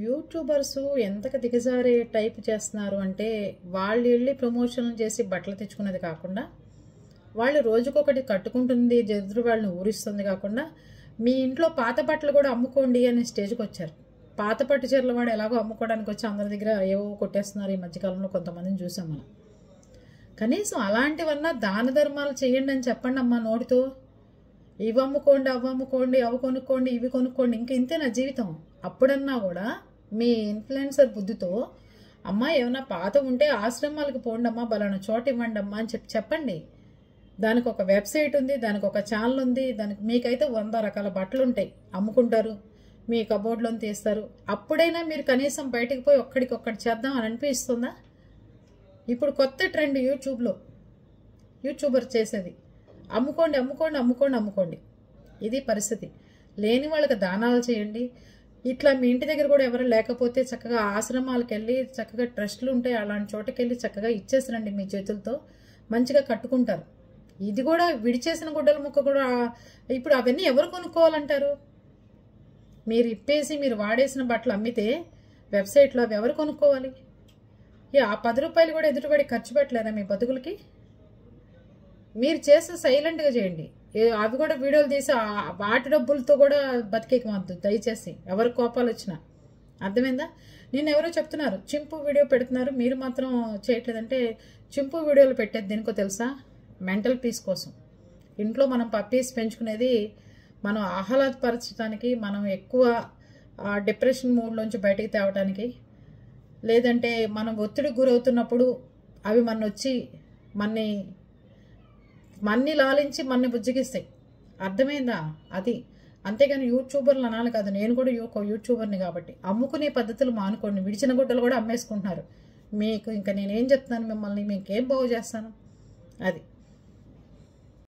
YouTubers ఎంతకు దిగజారే type చేస్తున్నారు అంటే వాళ్ళు వెళ్ళి ప్రమోషన్లు చేసి బట్టలు తెచ్చుకునేది కాకుండా వాళ్ళు రోజుకొకటి కట్టుకుంటుంది ఎదురు వాళ్ళని ఊరిస్తుంది కాకుండా మీ ఇంట్లో పాత బట్టలు కూడా అమ్ముకోండి అనే స్టేజ్కి వచ్చారు. పాత పట్టు చీరల వాడు ఎలాగో అమ్ముకోవడానికి వచ్చి అందరి దగ్గర ఏవో కొట్టేస్తున్నారు. ఈ మధ్యకాలంలో కొంతమందిని చూసాం మనం. కనీసం అలాంటివన్నా దాన ధర్మాలు చేయండి అని చెప్పండి అమ్మా నోటితో. ఇవి అమ్ముకోండి, అవి అమ్ముకోండి, అవి కొనుక్కోండి, ఇవి కొనుక్కోండి, ఇంక ఇంతే నా జీవితం. అప్పుడన్నా కూడా మీ ఇన్ఫ్లుయెన్సర్ బుద్ధితో అమ్మా ఏమైనా పాత ఉంటే ఆశ్రమాలకు పోండి అమ్మా, బలానా చోట ఇవ్వండి అమ్మా అని చెప్పండి. దానికి ఒక వెబ్సైట్ ఉంది, దానికి ఒక ఛానల్ ఉంది, దానికి మీకైతే 100 రకాల బట్టలు ఉంటాయి, అమ్ముకుంటారు, మీ కబోర్డ్లో తీస్తారు. అప్పుడైనా మీరు కనీసం బయటకు పోయి ఒక్కడికొక్కటి చేద్దాం అని అనిపిస్తుందా? ఇప్పుడు కొత్త ట్రెండ్ యూట్యూబర్ చేసేది అమ్ముకోండి, అమ్ముకోండి, అమ్ముకోండి, అమ్ముకోండి. ఇది పరిస్థితి. లేని వాళ్ళకి దానాలు చేయండి. ఇట్లా మీ ఇంటి దగ్గర కూడా ఎవరు లేకపోతే చక్కగా ఆశ్రమాలకు వెళ్ళి, చక్కగా ట్రస్టులు ఉంటాయి, అలాంటి చోటకి వెళ్ళి చక్కగా ఇచ్చేసిరండి. మీ చేతులతో మంచిగా కట్టుకుంటారు. ఇది కూడా విడిచేసిన గుడ్డల ముక్క కూడా ఇప్పుడు అవన్నీ ఎవరు కొనుక్కోవాలంటారు? మీరు ఇప్పేసి మీరు వాడేసిన బట్టలు అమ్మితే వెబ్సైట్లో అవి ఎవరు కొనుక్కోవాలి? ఆ 10 రూపాయలు కూడా ఎదురుపడి ఖర్చు పెట్టలేరా మీ బతుకులకి? మీరు చేస్తే సైలెంట్గా చేయండి. అవి కూడా వీడియోలు తీసి వాటి డబ్బులతో కూడా బతికేకమద్దు దయచేసి, ఎవరి కోపాలు వచ్చినా. అర్థమైందా? నేను ఎవరో చెప్తున్నారు చింపు వీడియో పెడుతున్నారు, మీరు మాత్రం చేయట్లేదంటే. చింపు వీడియోలు పెట్టేది దేనికో తెలుసా? మెంటల్ పీస్ కోసం. ఇంట్లో మనం పప్పీస్ పెంచుకునేది మనం ఆహ్లాదపరచడానికి, మనం ఎక్కువ డిప్రెషన్ మూడ్లోంచి బయటికి తేవడానికి, లేదంటే మనం ఒత్తిడికి గురవుతున్నప్పుడు అవి వచ్చి మన్ని లాలించి మన్ని బుజ్జగిస్తాయి. అర్థమైందా? అది. అంతేగాని యూట్యూబర్లు అనాలి కాదు. నేను కూడా యూట్యూబర్ని కాబట్టి అమ్ముకునే పద్ధతులు మానుకోండి. విడిచిన గుడ్డలు కూడా అమ్మేసుకుంటున్నారు. మీకు ఇంకా నేనేం చెప్తున్నాను మిమ్మల్ని, మీకేం బాగు చేస్తాను? అది